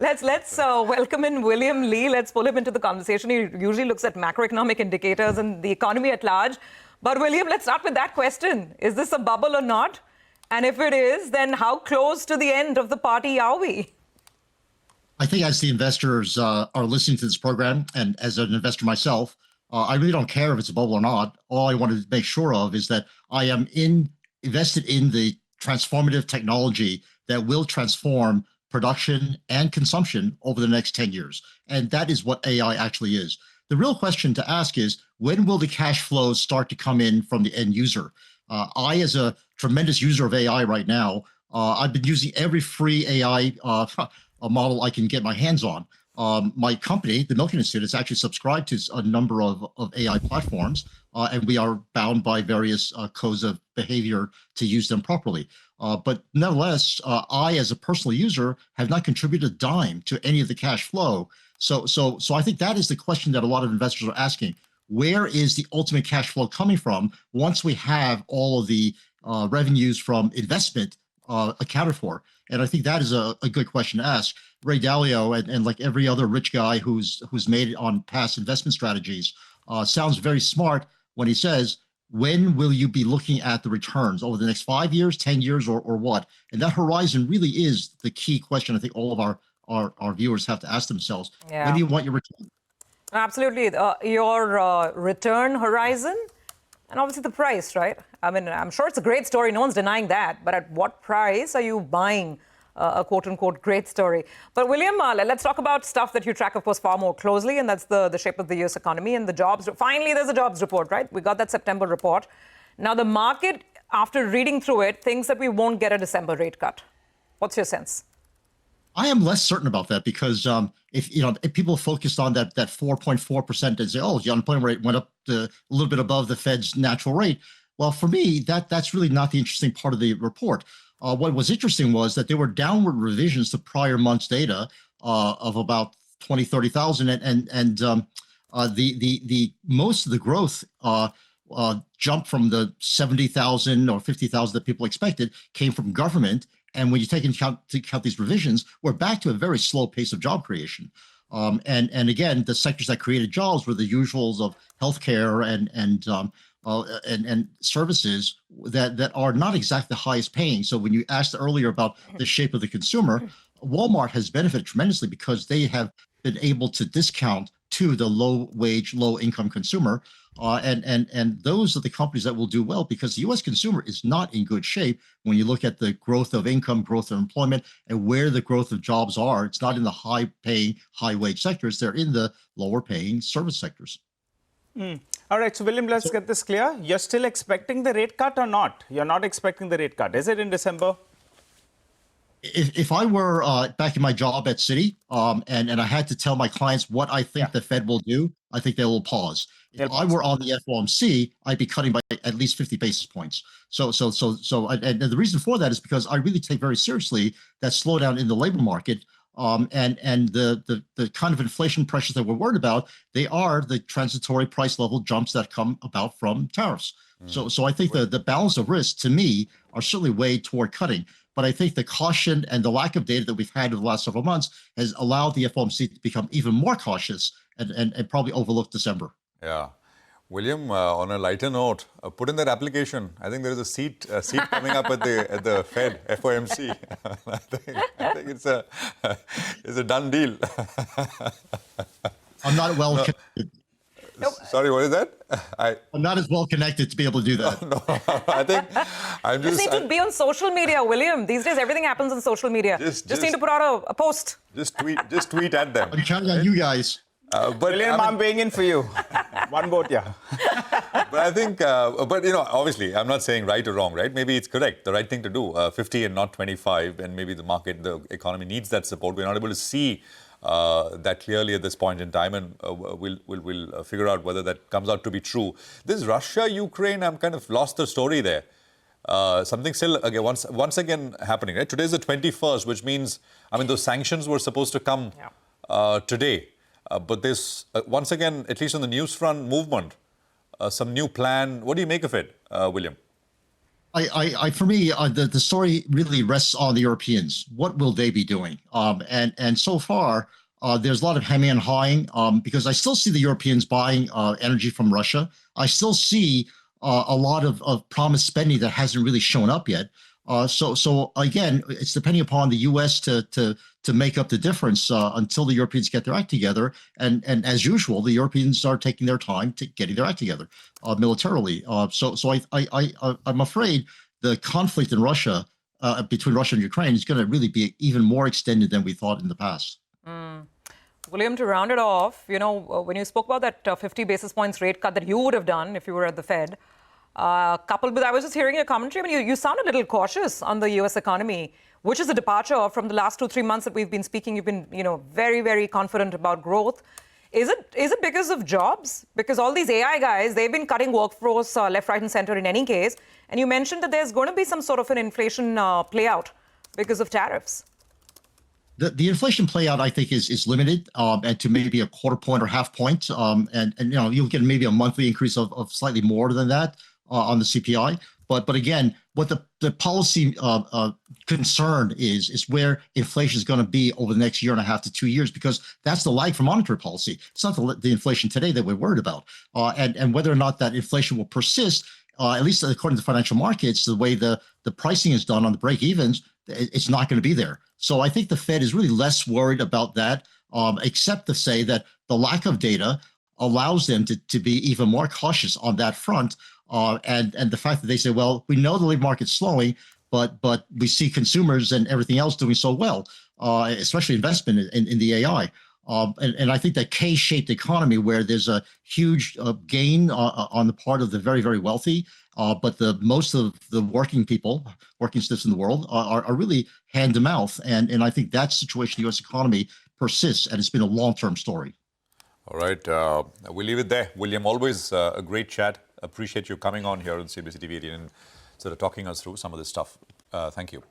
Let's welcome in William Lee. Let's pull him into the conversation. He usually looks at macroeconomic indicators and the economy at large. But William, let's start with that question. Is this a bubble or not? And if it is, then how close to the end of the party are we? I think as the investors are listening to this program, and as an investor myself, I really don't care if it's a bubble or not. All I want to make sure of is that I am invested in the transformative technology that will transform production and consumption over the next 10 years. And that is what AI actually is. The real question to ask is, when will the cash flows start to come in from the end user? I, as a tremendous user of AI right now, I've been using every free AI model I can get my hands on. My company, the Milken Institute, is actually subscribed to a number of AI platforms, and we are bound by various codes of behavior to use them properly. But nevertheless, I, as a personal user, have not contributed a dime to any of the cash flow. So I think that is the question that a lot of investors are asking. Where is the ultimate cash flow coming from once we have all of the revenues from investment accounted for? And I think that is a good question to ask. Ray Dalio and like every other rich guy who's made it on past investment strategies sounds very smart when he says, when will you be looking at the returns over the next 5 years, 10 years, or what? And that horizon really is the key question I think all of our viewers have to ask themselves. Yeah. When do you want your return? Absolutely. Your return horizon and obviously the price, right? I mean, I'm sure it's a great story. No one's denying that. But at what price are you buying a quote-unquote great story? But William, let's talk about stuff that you track, of course, far more closely, and that's the shape of the U.S. economy and the jobs. Finally, there's a jobs report, right? We got that September report. Now, the market, after reading through it, thinks that we won't get a December rate cut. What's your sense? I am less certain about that because if people focused on that 4.4% and say, oh, the unemployment rate went up to a little bit above the Fed's natural rate. Well, for me, that's really not the interesting part of the report. What was interesting was that there were downward revisions to prior months' data of about 20, 30,000, and the most of the growth jumped from the 70,000 or 50,000 that people expected came from government. And when you take into account these revisions, we're back to a very slow pace of job creation. And again, the sectors that created jobs were the usuals of healthcare and services that are not exactly the highest paying. So when you asked earlier about the shape of the consumer, Walmart has benefited tremendously because they have been able to discount to the low-wage, low-income consumer. And those are the companies that will do well because the U.S. consumer is not in good shape when you look at the growth of income, growth of employment, and where the growth of jobs are. It's not in the high-paying, high-wage sectors. They're in the lower-paying service sectors. All right, so William, let's get this clear. You're still expecting the rate cut or not? You're not expecting the rate cut. Is it in December? If I were back in my job at Citi and I had to tell my clients what I think the Fed will do, I think they will pause. If I were on the FOMC, I'd be cutting by at least 50 basis points. So, and the reason for that is because I really take very seriously that slowdown in the labor market. And the kind of inflation pressures that we're worried about, they are the transitory price level jumps that come about from tariffs. So I think the balance of risks, to me, are certainly weighed toward cutting. But I think the caution and the lack of data that we've had over the last several months has allowed the FOMC to become even more cautious and probably overlook December. Yeah. William, on a lighter note, put in that application. I think there is a seat coming up at the Fed, FOMC. I think it's a done deal. I'm not well connected. Sorry, what is that? I'm not as well connected to be able to do that. No, I think I'm just... You need to be on social media, William. These days, everything happens on social media. Just need to put out a post. Just tweet at them. I'm counting on you guys. But William, I'm paying in for you. One vote, yeah. But I think, obviously, I'm not saying right or wrong, right? Maybe it's correct, the right thing to do, 50 and not 25, and maybe the economy needs that support. We're not able to see that clearly at this point in time, and we'll figure out whether that comes out to be true. This Russia-Ukraine, I'm kind of lost the story there. Something still, again, once again happening, right? Today's the 21st, which means, those sanctions were supposed to come today. But there's, once again, at least on the news front, movement, some new plan. What do you make of it, William? For me, the story really rests on the Europeans. What will they be doing? And so far, there's a lot of hemming and hawing because I still see the Europeans buying energy from Russia. I still see a lot of promised spending that hasn't really shown up yet. So again, it's depending upon the U.S. to make up the difference until the Europeans get their act together. And as usual, the Europeans are taking their time to getting their act together militarily. So I'm afraid the conflict in Russia between Russia and Ukraine is going to really be even more extended than we thought in the past. William, to round it off, when you spoke about that 50 basis points rate cut that you would have done if you were at the Fed, coupled with, I was just hearing your commentary. I mean, you sound a little cautious on the U.S. economy, which is a departure from the last 2-3 months that we've been speaking. You've been, very, very confident about growth. Is it because of jobs? Because all these AI guys, they've been cutting workforce left, right, and center in any case. And you mentioned that there's going to be some sort of an inflation play out because of tariffs. The inflation play out, I think, is limited and to maybe a quarter point or half point. And you'll get maybe a monthly increase of slightly more than that on the CPI. But again, what the policy concern is where inflation is going to be over the next year and a half to 2 years, because that's the lag for monetary policy. It's not the inflation today that we're worried about. And whether or not that inflation will persist, at least according to financial markets, the way the pricing is done on the break-evens, it's not going to be there. So I think the Fed is really less worried about that, except to say that the lack of data allows them to be even more cautious on that front. And the fact that they say, well, we know the labor market's slowing, but we see consumers and everything else doing so well, especially investment in the AI. And I think that K-shaped economy where there's a huge gain on the part of the very, very wealthy, but most of the working people, working stiffs in the world are really hand to mouth. And I think that situation in the U.S. economy persists, and it's been a long-term story. All right. We'll leave it there. William, always a great chat. Appreciate you coming on here on CNBC-TV18 and sort of talking us through some of this stuff. Thank you.